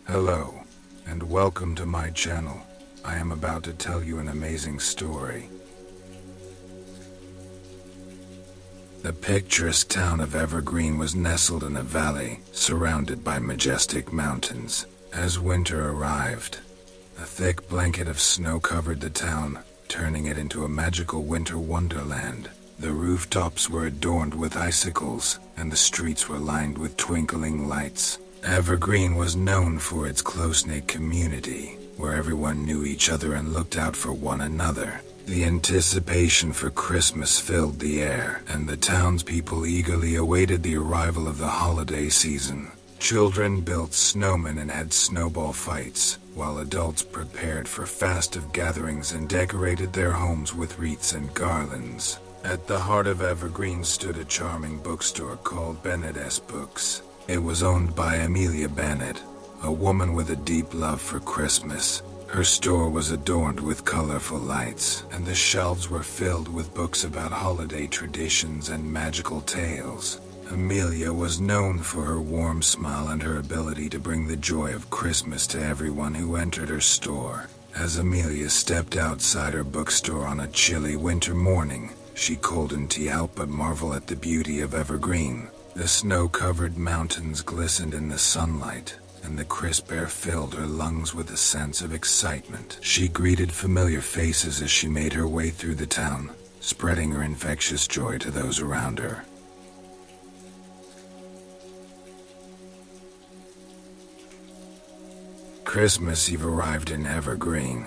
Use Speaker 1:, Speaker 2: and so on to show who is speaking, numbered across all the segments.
Speaker 1: Hello, and welcome to my channel. I am about to tell you an amazing story. The picturesque town of Evergreen was nestled in a valley, surrounded by majestic mountains. As winter arrived, a thick blanket of snow covered the town, turning it into a magical winter wonderland. The rooftops were adorned with icicles, and the streets were lined with twinkling lights. Evergreen was known for its close-knit community, where everyone knew each other and looked out for one another. The anticipation for Christmas filled the air, and the townspeople eagerly awaited the arrival of the holiday season. Children built snowmen and had snowball fights, while adults prepared for festive gatherings and decorated their homes with wreaths and garlands. At the heart of Evergreen stood a charming bookstore called Bennett's Books. It was owned by Amelia Bennett, a woman with a deep love for Christmas. Her store was adorned with colorful lights, and the shelves were filled with books about holiday traditions and magical tales. Amelia was known for her warm smile and her ability to bring the joy of Christmas to everyone who entered her store. As Amelia stepped outside her bookstore on a chilly winter morning, she couldn't help but marvel at the beauty of Evergreen. The snow-covered mountains glistened in the sunlight, and the crisp air filled her lungs with a sense of excitement. She greeted familiar faces as she made her way through the town, spreading her infectious joy to those around her. Christmas Eve arrived in Evergreen,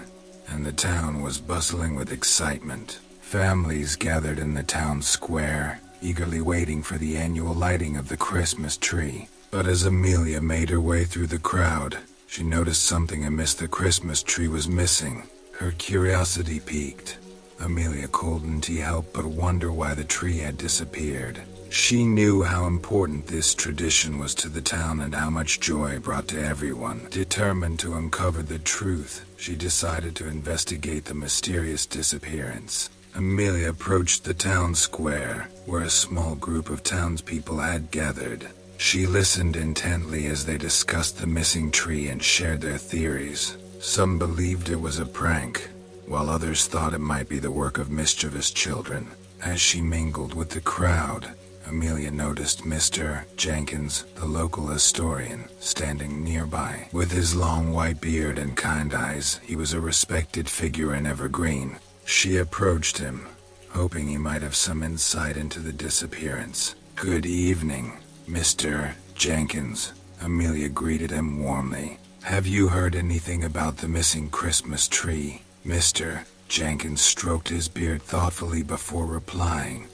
Speaker 1: and the town was bustling with excitement. Families gathered in the town square, eagerly waiting for the annual lighting of the Christmas tree. But as Amelia made her way through the crowd, she noticed something amiss. The Christmas tree was missing. Her curiosity piqued. Amelia couldn't help but wonder why the tree had disappeared. She knew how important this tradition was to the town and how much joy it brought to everyone. Determined to uncover the truth, she decided to investigate the mysterious disappearance. Amelia approached the town square, where a small group of townspeople had gathered. She listened intently as they discussed the missing tree and shared their theories. Some believed it was a prank, while others thought it might be the work of mischievous children. As she mingled with the crowd, Amelia noticed Mr. Jenkins, the local historian, standing nearby. With his long white beard and kind eyes, he was a respected figure in Evergreen. She approached him, hoping he might have some insight into the disappearance. "Good evening, Mr. Jenkins," Amelia greeted him warmly. "Have you heard anything about the missing Christmas tree?" Mr. Jenkins stroked his beard thoughtfully before replying.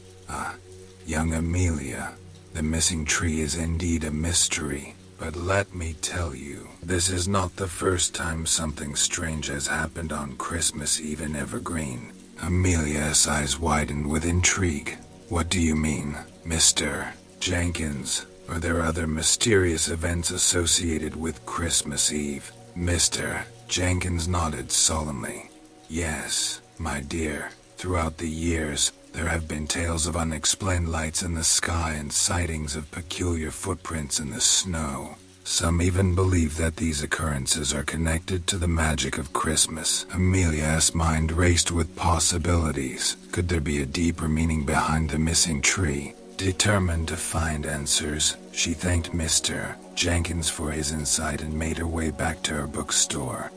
Speaker 1: Young Amelia, the missing tree is indeed a mystery. But let me tell you, this is not the first time something strange has happened on Christmas Eve in Evergreen." Amelia's eyes widened with intrigue. "What do you mean, Mr. Jenkins? Are there other mysterious events associated with Christmas Eve?" Mr. Jenkins nodded solemnly. "Yes, my dear. Throughout the years, there have been tales of unexplained lights in the sky and sightings of peculiar footprints in the snow. Some even believe that these occurrences are connected to the magic of Christmas." Amelia's mind raced with possibilities. Could there be a deeper meaning behind the missing tree? Determined to find answers, she thanked Mr. Jenkins for his insight and made her way back to her bookstore.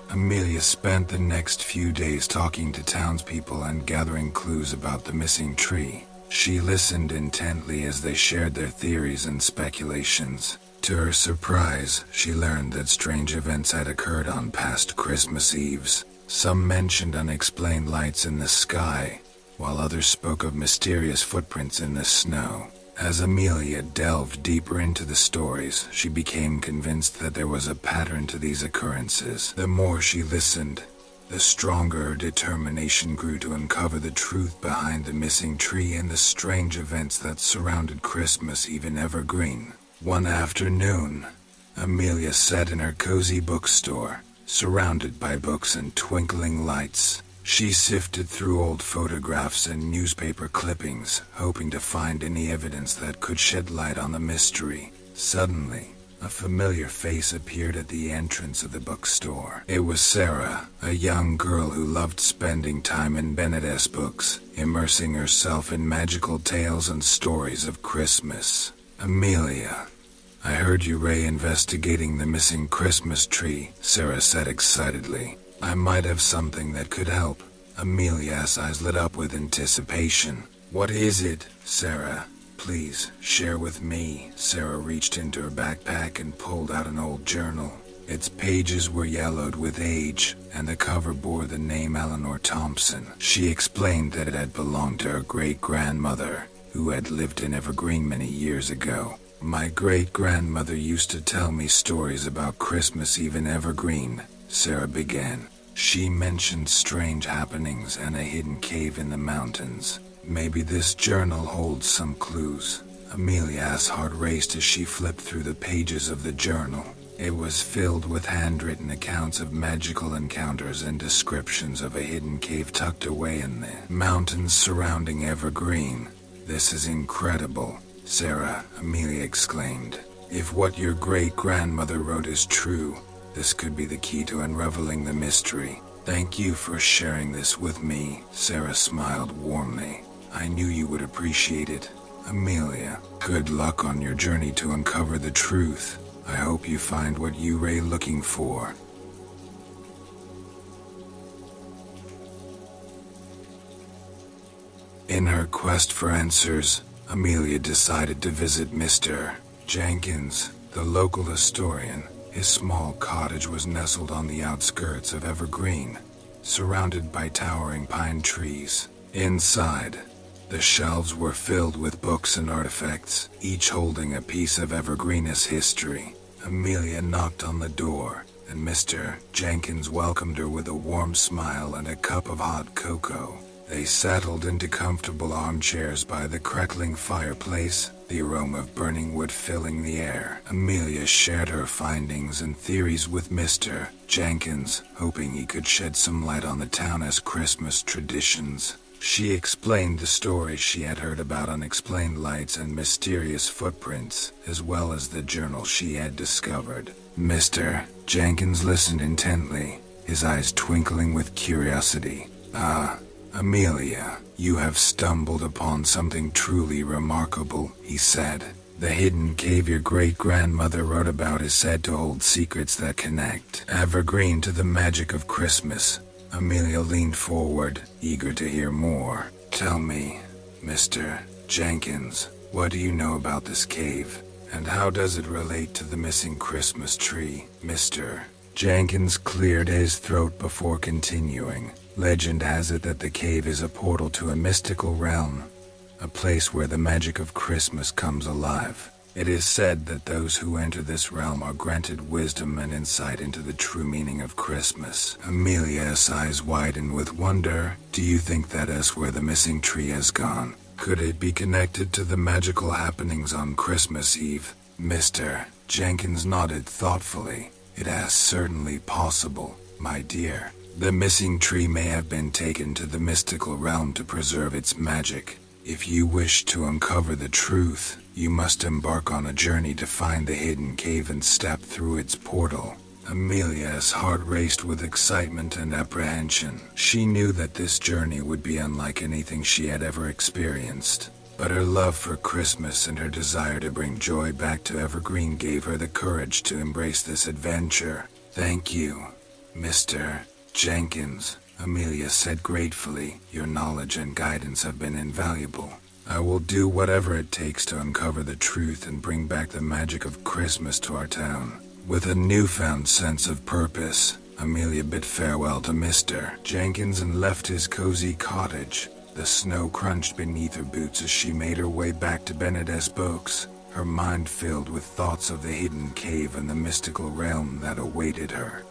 Speaker 1: Amelia spent the next few days talking to townspeople and gathering clues about the missing tree. She listened intently as they shared their theories and speculations. To her surprise, she learned that strange events had occurred on past Christmas Eves. Some mentioned unexplained lights in the sky, while others spoke of mysterious footprints in the snow. As Amelia delved deeper into the stories, she became convinced that there was a pattern to these occurrences. The more she listened, the stronger her determination grew to uncover the truth behind the missing tree and the strange events that surrounded Christmas Eve in Evergreen. One afternoon, Amelia sat in her cozy bookstore, surrounded by books and twinkling lights. She sifted through old photographs and newspaper clippings, hoping to find any evidence that could shed light on the mystery. Suddenly, a familiar face appeared at the entrance of the bookstore. It was Sarah, a young girl who loved spending time in Bennett's books, immersing herself in magical tales and stories of Christmas. "Amelia, I heard you were investigating the missing Christmas tree," Sarah said excitedly. "I might have something that could help." Amelia's eyes lit up with anticipation. "What is it, Sarah? Please, share with me." Sarah reached into her backpack and pulled out an old journal. Its pages were yellowed with age, and the cover bore the name Eleanor Thompson. She explained that it had belonged to her great-grandmother, who had lived in Evergreen many years ago. "My great-grandmother used to tell me stories about Christmas Eve in Evergreen," Sarah began. "She mentioned strange happenings and a hidden cave in the mountains. Maybe this journal holds some clues." Amelia's heart raced as she flipped through the pages of the journal. It was filled with handwritten accounts of magical encounters and descriptions of a hidden cave tucked away in the mountains surrounding Evergreen. "This is incredible, Sarah," Amelia exclaimed. "If what your great-grandmother wrote is true, this could be the key to unraveling the mystery." "Thank you for sharing this with me," Sarah smiled warmly. "I knew you would appreciate it." "Amelia, good luck on your journey to uncover the truth. I hope you find what you were looking for." In her quest for answers, Amelia decided to visit Mr. Jenkins, the local historian. His small cottage was nestled on the outskirts of Evergreen, surrounded by towering pine trees. Inside, the shelves were filled with books and artifacts, each holding a piece of Evergreen's history. Amelia knocked on the door, and Mr. Jenkins welcomed her with a warm smile and a cup of hot cocoa. They settled into comfortable armchairs by the crackling fireplace, the aroma of burning wood filling the air. Amelia shared her findings and theories with Mr. Jenkins, hoping he could shed some light on the town's Christmas traditions. She explained the stories she had heard about unexplained lights and mysterious footprints, as well as the journal she had discovered. Mr. Jenkins listened intently, his eyes twinkling with curiosity. "Ah, Amelia, you have stumbled upon something truly remarkable," he said. "The hidden cave your great-grandmother wrote about is said to hold secrets that connect Evergreen to the magic of Christmas." Amelia leaned forward, eager to hear more. "Tell me, Mr. Jenkins, what do you know about this cave, and how does it relate to the missing Christmas tree?" Mr. Jenkins cleared his throat before continuing. "Legend has it that the cave is a portal to a mystical realm, a place where the magic of Christmas comes alive. It is said that those who enter this realm are granted wisdom and insight into the true meaning of Christmas." Amelia's eyes widened with wonder. "Do you think that is where the missing tree has gone? Could it be connected to the magical happenings on Christmas Eve?" Mr. Jenkins nodded thoughtfully. "It is certainly possible, my dear. The missing tree may have been taken to the mystical realm to preserve its magic. If you wish to uncover the truth, you must embark on a journey to find the hidden cave and step through its portal." Amelia's heart raced with excitement and apprehension. She knew that this journey would be unlike anything she had ever experienced. But her love for Christmas and her desire to bring joy back to Evergreen gave her the courage to embrace this adventure. "Thank you, Mr. Jenkins," Amelia said gratefully. "Your knowledge and guidance have been invaluable. I will do whatever it takes to uncover the truth and bring back the magic of Christmas to our town." With a newfound sense of purpose, Amelia bid farewell to Mr. Jenkins and left his cozy cottage. The snow crunched beneath her boots as she made her way back to Bennett's books, her mind filled with thoughts of the hidden cave and the mystical realm that awaited her.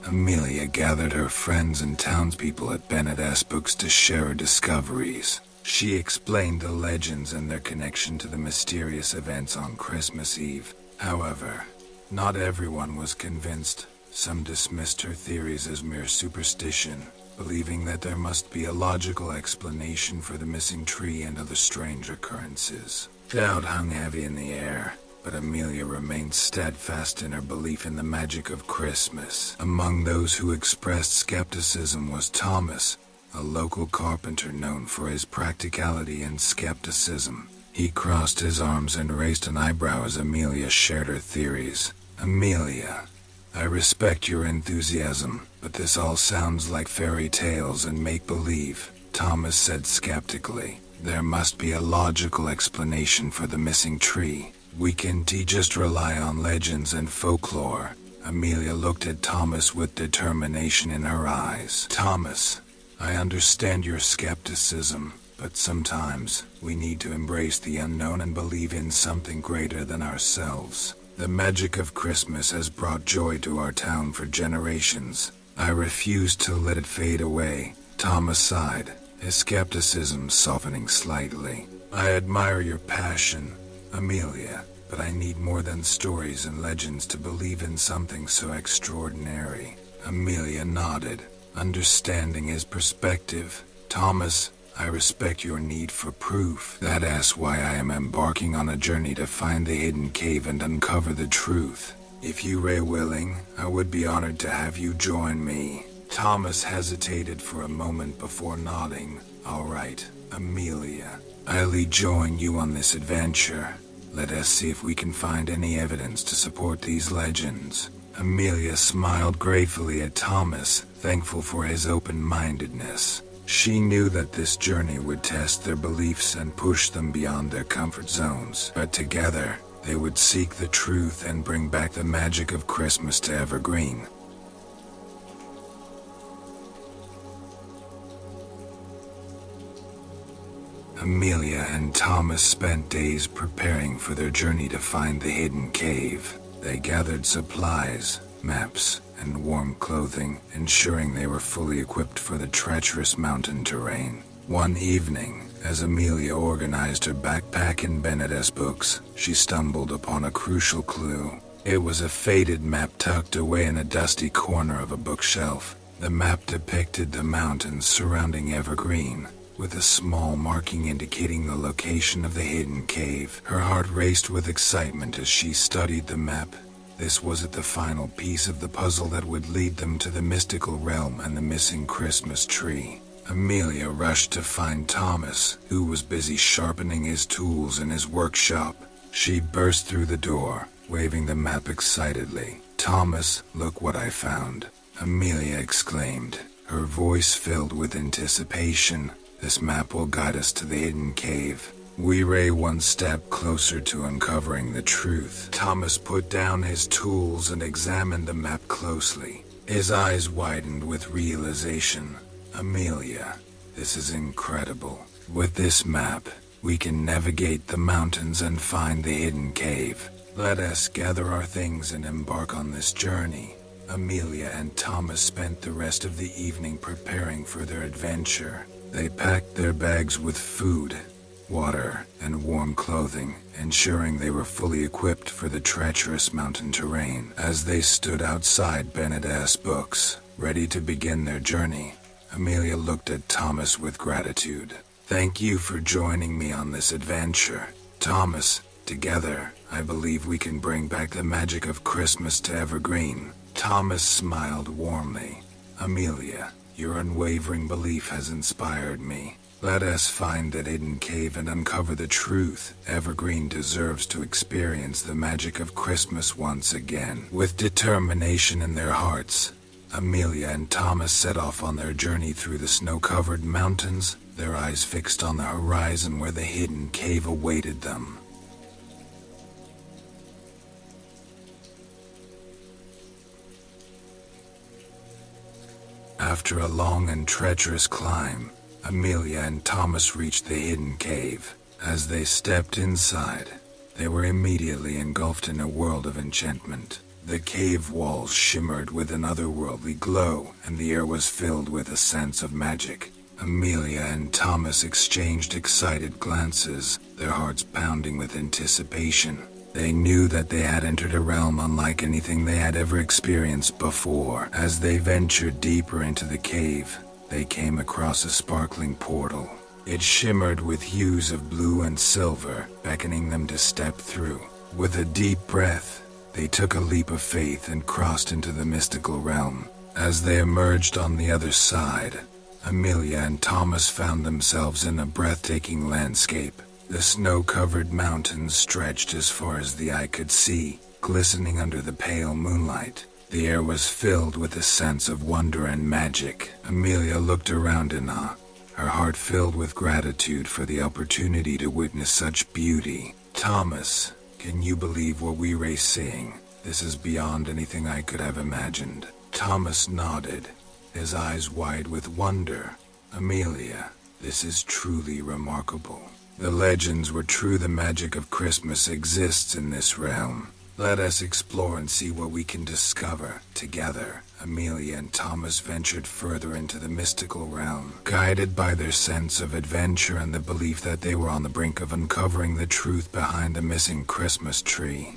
Speaker 1: Amelia gathered her friends and townspeople at Bennett's books to share her discoveries. She explained the legends and their connection to the mysterious events on Christmas Eve. However, Not everyone was convinced. Some dismissed her theories as mere superstition, believing that there must be a logical explanation for the missing tree and other strange occurrences. Doubt hung heavy in the air, but Amelia remained steadfast in her belief in the magic of Christmas. Among those who expressed skepticism was Thomas, a local carpenter known for his practicality and skepticism. He crossed his arms and raised an eyebrow as Amelia shared her theories. "Amelia, I respect your enthusiasm, but this all sounds like fairy tales and make-believe," Thomas said skeptically. "There must be a logical explanation for the missing tree. We can't just rely on legends and folklore." Amelia looked at Thomas with determination in her eyes. "Thomas, I understand your skepticism, but sometimes we need to embrace the unknown and believe in something greater than ourselves. The magic of Christmas has brought joy to our town for generations. I refuse to let it fade away." Thomas sighed, his skepticism softening slightly. "I admire your passion, Amelia, but I need more than stories and legends to believe in something so extraordinary." Amelia nodded, understanding his perspective. "Thomas, I respect your need for proof. That's why I am embarking on a journey to find the hidden cave and uncover the truth. If you are willing, I would be honored to have you join me." Thomas hesitated for a moment before nodding. "All right, Amelia, I'll join you on this adventure. Let us see if we can find any evidence to support these legends." Amelia smiled gratefully at Thomas, thankful for his open-mindedness. She knew that this journey would test their beliefs and push them beyond their comfort zones, but together, they would seek the truth and bring back the magic of Christmas to Evergreen. Amelia and Thomas spent days preparing for their journey to find the hidden cave. They gathered supplies, maps, and warm clothing, ensuring they were fully equipped for the treacherous mountain terrain. One evening, as Amelia organized her backpack and Bennett's books, she stumbled upon a crucial clue. It was a faded map tucked away in a dusty corner of a bookshelf. The map depicted the mountains surrounding Evergreen, with a small marking indicating the location of the hidden cave. Her heart raced with excitement as she studied the map. This was the final piece of the puzzle that would lead them to the mystical realm and the missing Christmas tree. Amelia rushed to find Thomas, who was busy sharpening his tools in his workshop. She burst through the door, waving the map excitedly. "Thomas, look what I found," Amelia exclaimed, her voice filled with anticipation. "This map will guide us to the hidden cave. We are one step closer to uncovering the truth." Thomas put down his tools and examined the map closely. His eyes widened with realization. "Amelia, this is incredible. With this map, we can navigate the mountains and find the hidden cave. Let us gather our things and embark on this journey." Amelia and Thomas spent the rest of the evening preparing for their adventure. They packed their bags with food, water, and warm clothing, ensuring they were fully equipped for the treacherous mountain terrain. As they stood outside Bennett's books, ready to begin their journey, Amelia looked at Thomas with gratitude. "Thank you for joining me on this adventure, Thomas. Together, I believe we can bring back the magic of Christmas to Evergreen." Thomas smiled warmly. "Amelia, your unwavering belief has inspired me. Let us find that hidden cave and uncover the truth. Evergreen deserves to experience the magic of Christmas once again." With determination in their hearts, Amelia and Thomas set off on their journey through the snow-covered mountains, their eyes fixed on the horizon where the hidden cave awaited them. After a long and treacherous climb, Amelia and Thomas reached the hidden cave. As they stepped inside, they were immediately engulfed in a world of enchantment. The cave walls shimmered with an otherworldly glow, and the air was filled with a sense of magic. Amelia and Thomas exchanged excited glances, their hearts pounding with anticipation. They knew that they had entered a realm unlike anything they had ever experienced before. As they ventured deeper into the cave, they came across a sparkling portal. It shimmered with hues of blue and silver, beckoning them to step through. With a deep breath, they took a leap of faith and crossed into the mystical realm. As they emerged on the other side, Amelia and Thomas found themselves in a breathtaking landscape. The snow-covered mountains stretched as far as the eye could see, glistening under the pale moonlight. The air was filled with a sense of wonder and magic. Amelia looked around in awe, her heart filled with gratitude for the opportunity to witness such beauty. Thomas, can you believe what we are seeing? This is beyond anything I could have imagined. Thomas nodded, his eyes wide with wonder. Amelia, this is truly remarkable. The legends were true. The magic of Christmas exists in this realm. Let us explore and see what we can discover. Together, Amelia and Thomas ventured further into the mystical realm, guided by their sense of adventure and the belief that they were on the brink of uncovering the truth behind the missing Christmas tree.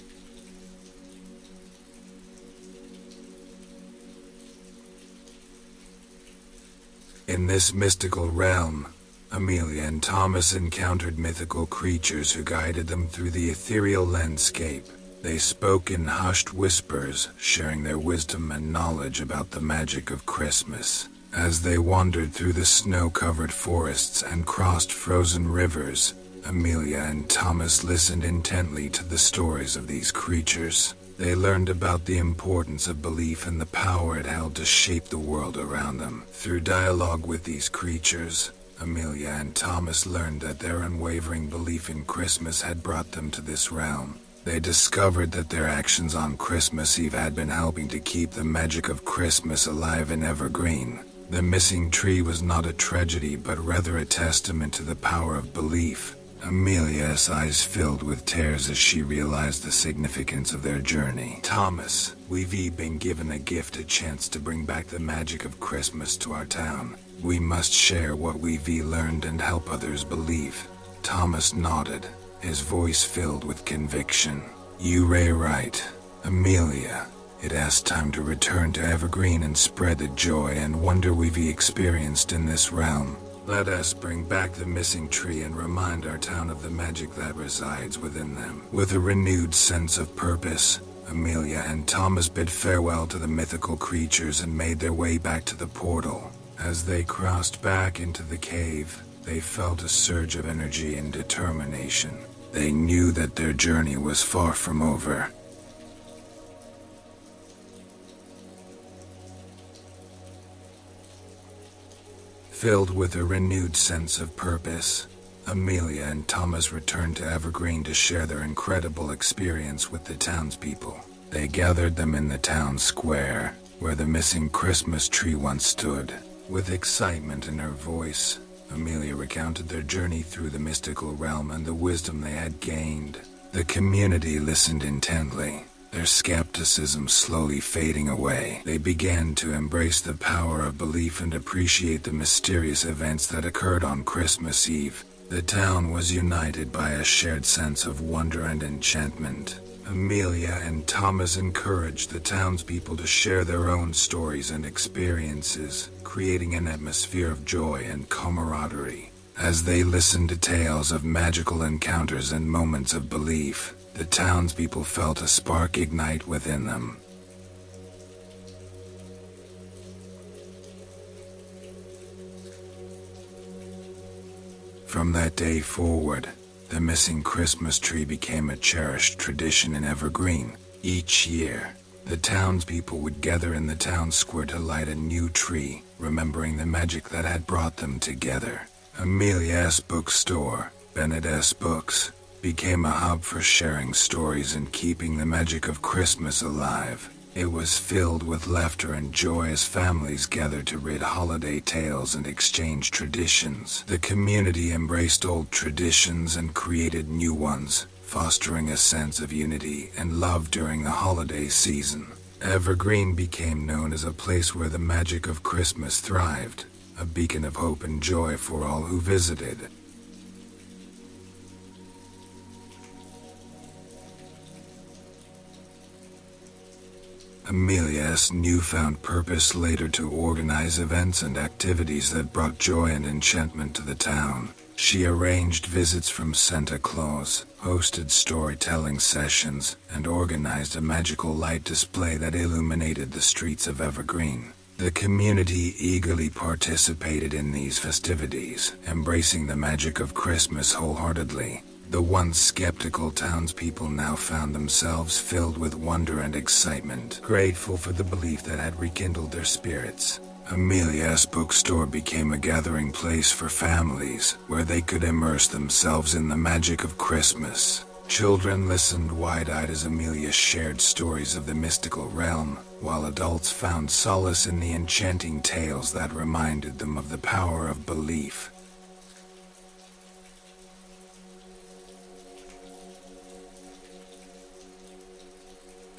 Speaker 1: In this mystical realm, Amelia and Thomas encountered mythical creatures who guided them through the ethereal landscape. They spoke in hushed whispers, sharing their wisdom and knowledge about the magic of Christmas. As they wandered through the snow-covered forests and crossed frozen rivers, Amelia and Thomas listened intently to the stories of these creatures. They learned about the importance of belief and the power it held to shape the world around them. Through dialogue with these creatures, Amelia and Thomas learned that their unwavering belief in Christmas had brought them to this realm. They discovered that their actions on Christmas Eve had been helping to keep the magic of Christmas alive in Evergreen. The missing tree was not a tragedy, but rather a testament to the power of belief. Amelia's eyes filled with tears as she realized the significance of their journey. Thomas, we've been given a gift, a chance to bring back the magic of Christmas to our town. We must share what we've learned and help others believe. Thomas nodded, his voice filled with conviction. You are right, Amelia. It is time to return to Evergreen and spread the joy and wonder we've experienced in this realm. Let us bring back the missing tree and remind our town of the magic that resides within them. With a renewed sense of purpose, Amelia and Thomas bid farewell to the mythical creatures and made their way back to the portal. As they crossed back into the cave, they felt a surge of energy and determination. They knew that their journey was far from over. Filled with a renewed sense of purpose, Amelia and Thomas returned to Evergreen to share their incredible experience with the townspeople. They gathered them in the town square, where the missing Christmas tree once stood. With excitement in her voice, Amelia recounted their journey through the mystical realm and the wisdom they had gained. The community listened intently, their skepticism slowly fading away. They began to embrace the power of belief and appreciate the mysterious events that occurred on Christmas Eve. The town was united by a shared sense of wonder and enchantment. Amelia and Thomas encouraged the townspeople to share their own stories and experiences, creating an atmosphere of joy and camaraderie. As they listened to tales of magical encounters and moments of belief, the townspeople felt a spark ignite within them. From that day forward, the missing Christmas tree became a cherished tradition in Evergreen. Each year, the townspeople would gather in the town square to light a new tree, remembering the magic that had brought them together. Amelia's bookstore, Bennett's Books, became a hub for sharing stories and keeping the magic of Christmas alive. It was filled with laughter and joy as families gathered to read holiday tales and exchange traditions. The community embraced old traditions and created new ones, fostering a sense of unity and love during the holiday season. Evergreen became known as a place where the magic of Christmas thrived, a beacon of hope and joy for all who visited. Amelia's newfound purpose later to organize events and activities that brought joy and enchantment to the town. She arranged visits from Santa Claus, hosted storytelling sessions, and organized a magical light display that illuminated the streets of Evergreen. The community eagerly participated in these festivities, embracing the magic of Christmas wholeheartedly. The once skeptical townspeople now found themselves filled with wonder and excitement, grateful for the belief that had rekindled their spirits. Amelia's bookstore became a gathering place for families, where they could immerse themselves in the magic of Christmas. Children listened wide-eyed as Amelia shared stories of the mystical realm, while adults found solace in the enchanting tales that reminded them of the power of belief.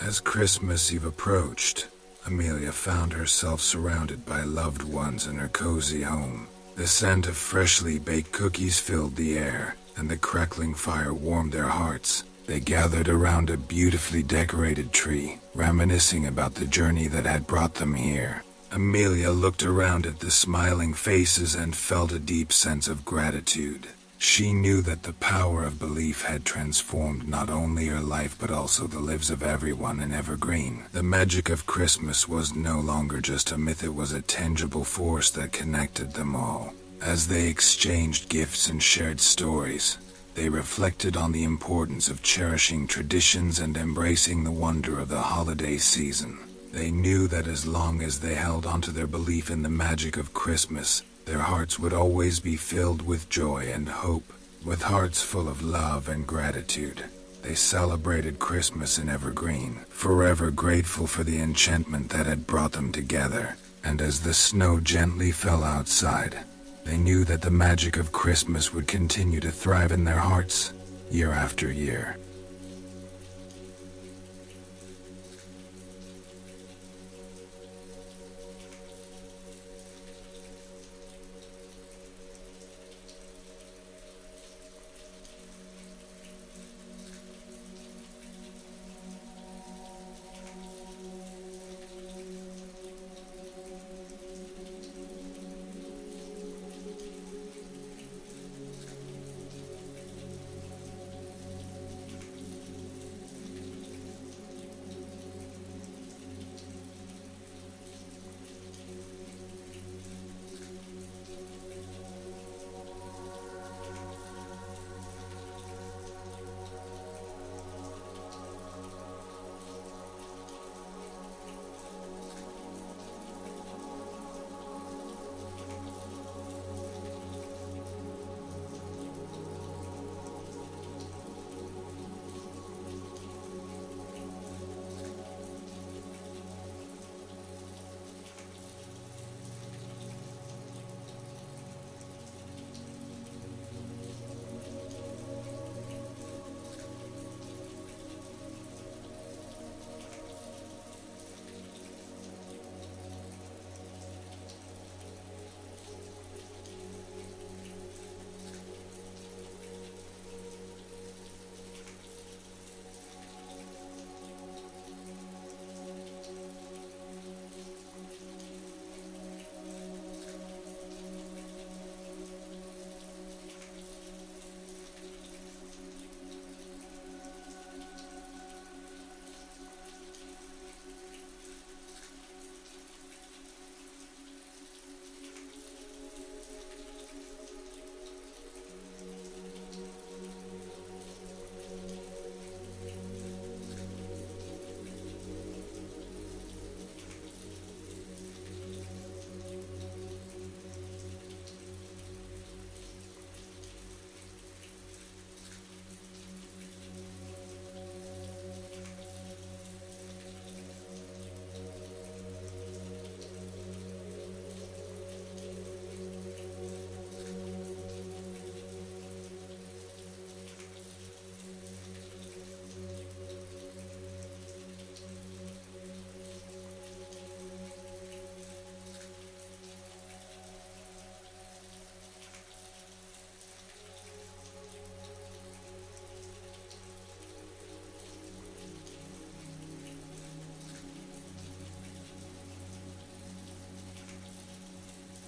Speaker 1: As Christmas Eve approached, Amelia found herself surrounded by loved ones in her cozy home. The scent of freshly baked cookies filled the air, and the crackling fire warmed their hearts. They gathered around a beautifully decorated tree, reminiscing about the journey that had brought them here. Amelia looked around at the smiling faces and felt a deep sense of gratitude. She knew that the power of belief had transformed not only her life but also the lives of everyone in Evergreen. The magic of Christmas was no longer just a myth, it was a tangible force that connected them all. As they exchanged gifts and shared stories, they reflected on the importance of cherishing traditions and embracing the wonder of the holiday season. They knew that as long as they held onto their belief in the magic of Christmas, their hearts would always be filled with joy and hope. With hearts full of love and gratitude, they celebrated Christmas in Evergreen, forever grateful for the enchantment that had brought them together. And as the snow gently fell outside, they knew that the magic of Christmas would continue to thrive in their hearts, year after year.